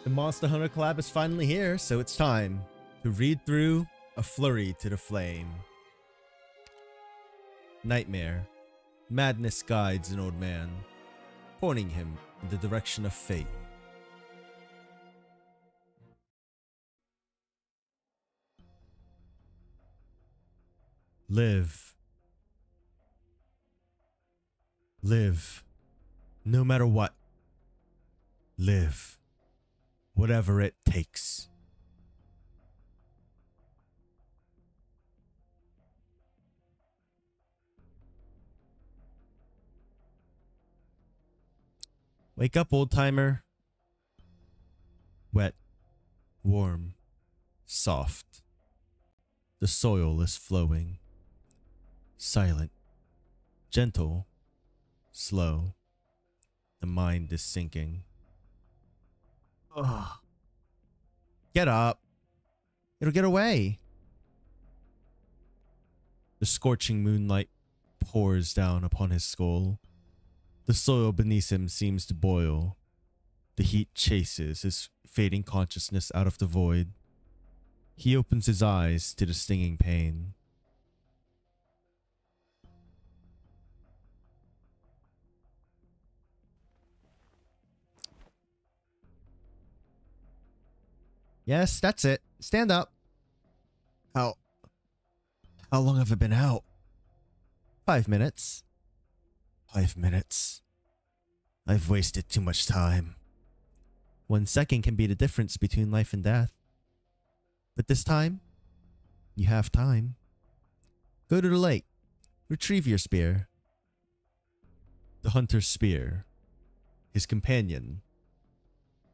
The Monster Hunter collab is finally here, so it's time to read through A Flurry to the Flame. Nightmare. Madness guides an old man, pointing him in the direction of fate. Live. Live. No matter what. Live. Whatever it takes. Wake up, old timer. Wet, warm, soft. The soil is flowing. Silent, gentle, slow. The mind is sinking. Ugh. Get up. It'll get away. The scorching moonlight pours down upon his skull. The soil beneath him seems to boil. The heat chases his fading consciousness out of the void. He opens his eyes to the stinging pain. Yes, that's it. Stand up. How long have I been out? 5 minutes. 5 minutes. I've wasted too much time. 1 second can be the difference between life and death. But this time, you have time. Go to the lake. Retrieve your spear. The hunter's spear, his companion,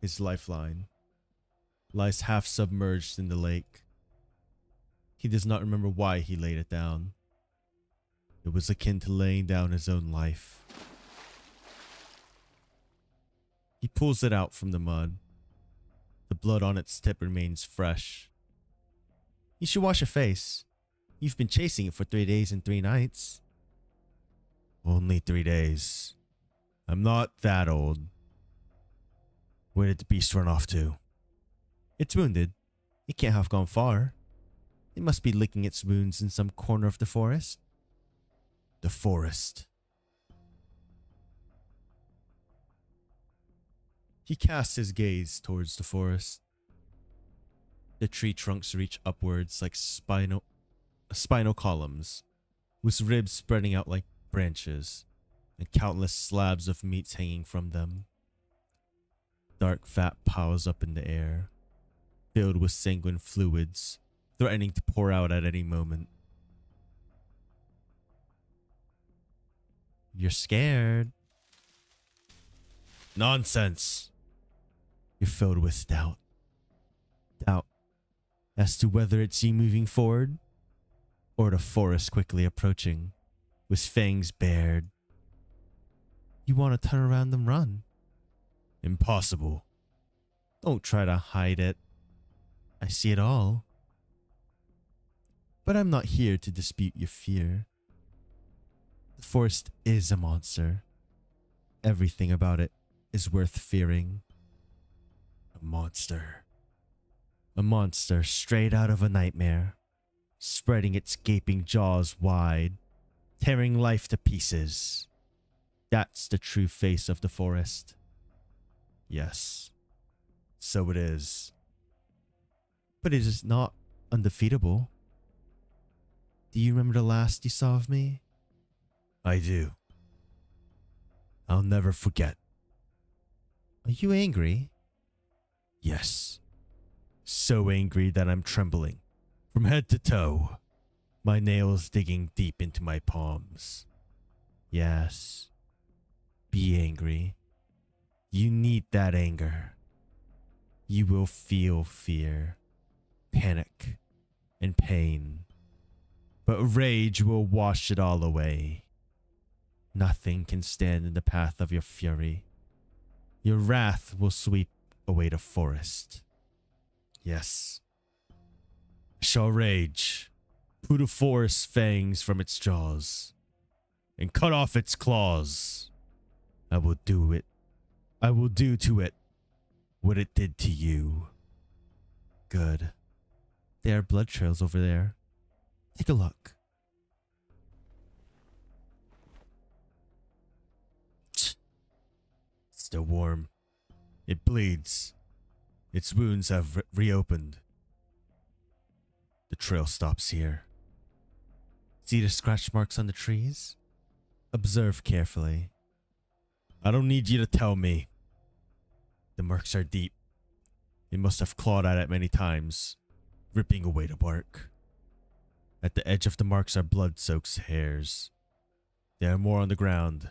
his lifeline, lies half submerged in the lake. He does not remember why he laid it down. It was akin to laying down his own life. He pulls it out from the mud. The blood on its tip remains fresh. You should wash your face. You've been chasing it for 3 days and 3 nights. Only 3 days. I'm not that old. Where did the beast run off to? It's wounded. It can't have gone far. It must be licking its wounds in some corner of the forest. The forest. He casts his gaze towards the forest. The tree trunks reach upwards like spinal columns, with ribs spreading out like branches, and countless slabs of meat hanging from them. Dark fat piles up in the air, filled with sanguine fluids, threatening to pour out at any moment. You're scared. Nonsense. You're filled with doubt. Doubt as to whether it's you moving forward or the forest quickly approaching, with fangs bared. You want to turn around and run. Impossible. Don't try to hide it. I see it all. But I'm not here to dispute your fear. The forest is a monster. Everything about it is worth fearing. A monster. A monster straight out of a nightmare, spreading its gaping jaws wide, tearing life to pieces. That's the true face of the forest. Yes, so it is. But it is not undefeatable. Do you remember the last you saw of me? I do. I'll never forget. Are you angry? Yes. So angry that I'm trembling from head to toe, my nails digging deep into my palms. Yes. Be angry. You need that anger. You will feel fear, panic, and pain. But rage will wash it all away. Nothing can stand in the path of your fury. Your wrath will sweep away the forest. Yes. I shall rage, pull the forest's fangs from its jaws, and cut off its claws. I will do it. I will do to it what it did to you. Good. There are blood trails over there. Take a look. Still warm. It bleeds. Its wounds have reopened. The trail stops here. See the scratch marks on the trees? Observe carefully. I don't need you to tell me. The marks are deep. It must have clawed at it many times, ripping away the bark. At the edge of the marks are blood-soaked hairs. There are more on the ground.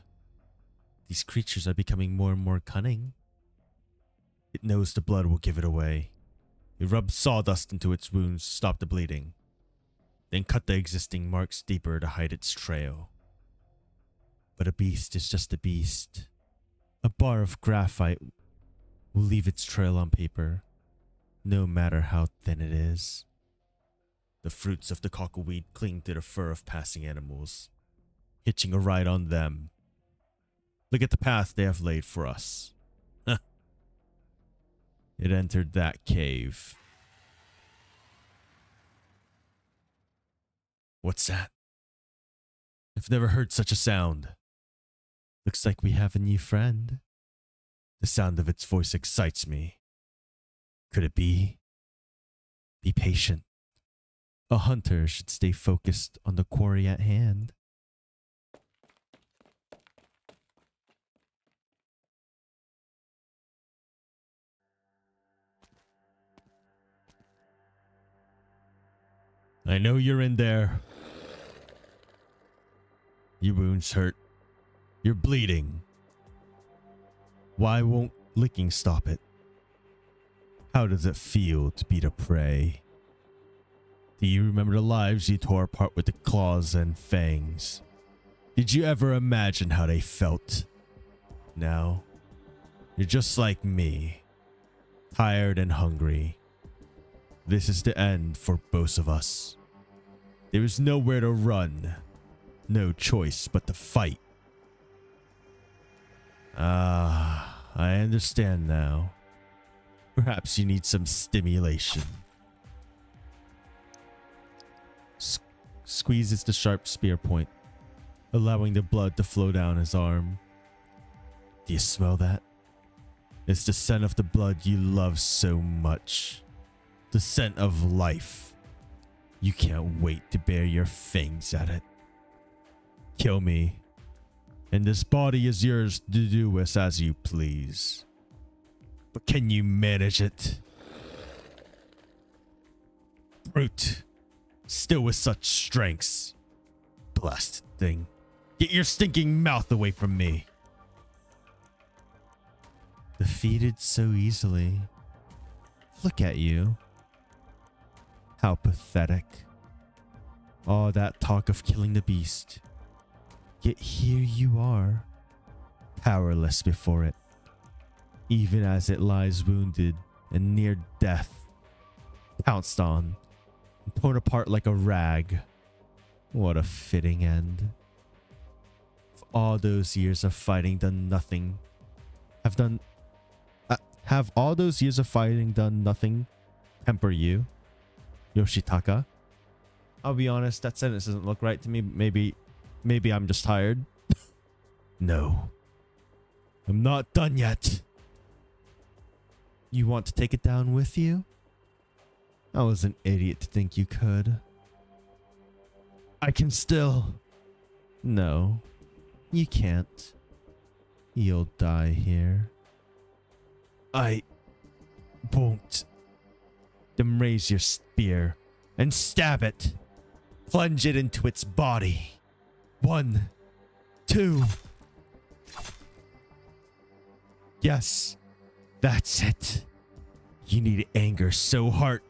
These creatures are becoming more and more cunning. It knows the blood will give it away. It rubs sawdust into its wounds to stop the bleeding, then cut the existing marks deeper to hide its trail. But a beast is just a beast. A bar of graphite will leave its trail on paper, no matter how thin it is. The fruits of the cockleweed cling to the fur of passing animals, hitching a ride on them. Look at the path they have laid for us. It entered that cave. What's that? I've never heard such a sound. Looks like we have a new friend. The sound of its voice excites me. Could it be? Be patient. A hunter should stay focused on the quarry at hand. I know you're in there. Your wounds hurt. You're bleeding. Why won't licking stop it? How does it feel to be the prey? Do you remember the lives you tore apart with the claws and fangs? Did you ever imagine how they felt? Now, you're just like me, tired and hungry. This is the end for both of us. There is nowhere to run, no choice but to fight. I understand now. Perhaps you need some stimulation. Squeezes the sharp spear point, allowing the blood to flow down his arm. Do you smell that? It's the scent of the blood you love so much. The scent of life. You can't wait to bare your fangs at it. Kill me, and this body is yours to do with as you please. But can you manage it? Brute. Still with such strengths. Blasted thing. Get your stinking mouth away from me. Defeated so easily. Look at you. How pathetic. All that talk of killing the beast. Yet here you are, powerless before it. Even as it lies wounded and near death, pounced on, and torn apart like a rag. What a fitting end. If all those years of fighting done nothing, have all those years of fighting done nothing temper you, Yoshitaka? I'll be honest, that sentence doesn't look right to me. Maybe I'm just tired. No. I'm not done yet. You want to take it down with you? I was an idiot to think you could. I can still. No, you can't. You'll die here. I won't. Then raise your spear and stab it. Plunge it into its body. 1, 2. Yes, that's it. You need anger so hard,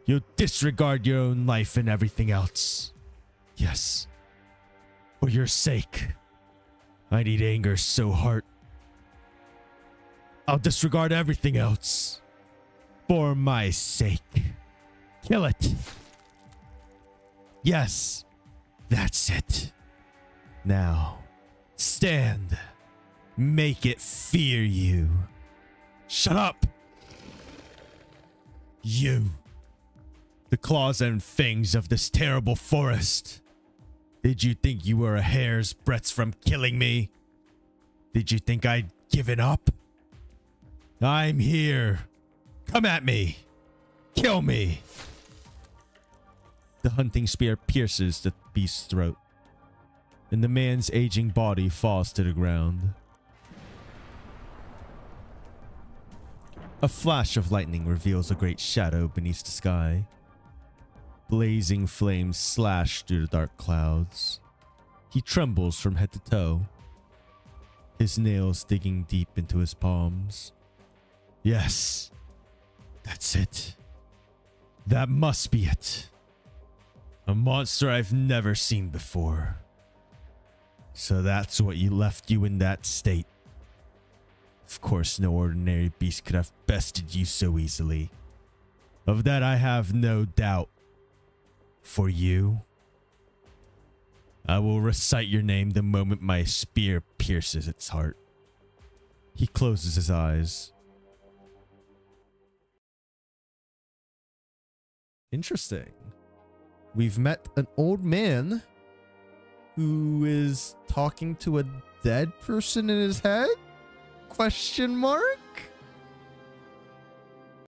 you'll disregard your own life and everything else. Yes, for your sake. I need anger so hard, I'll disregard everything else. For my sake. Kill it. Yes, that's it. Now, stand. Make it fear you. Shut up. You. The claws and fangs of this terrible forest. Did you think you were a hair's breadth from killing me? Did you think I'd given up? I'm here. Come at me. Kill me. The hunting spear pierces the beast's throat, and the man's aging body falls to the ground. A flash of lightning reveals a great shadow beneath the sky. Blazing flames slash through the dark clouds. He trembles from head to toe, his nails digging deep into his palms. Yes, that's it. That must be it. A monster I've never seen before. So that's what left you in that state. Of course, no ordinary beast could have bested you so easily. Of that I have no doubt. For you, I will recite your name the moment my spear pierces its heart. He closes his eyes. Interesting. We've met an old man who is talking to a dead person in his head? Question mark?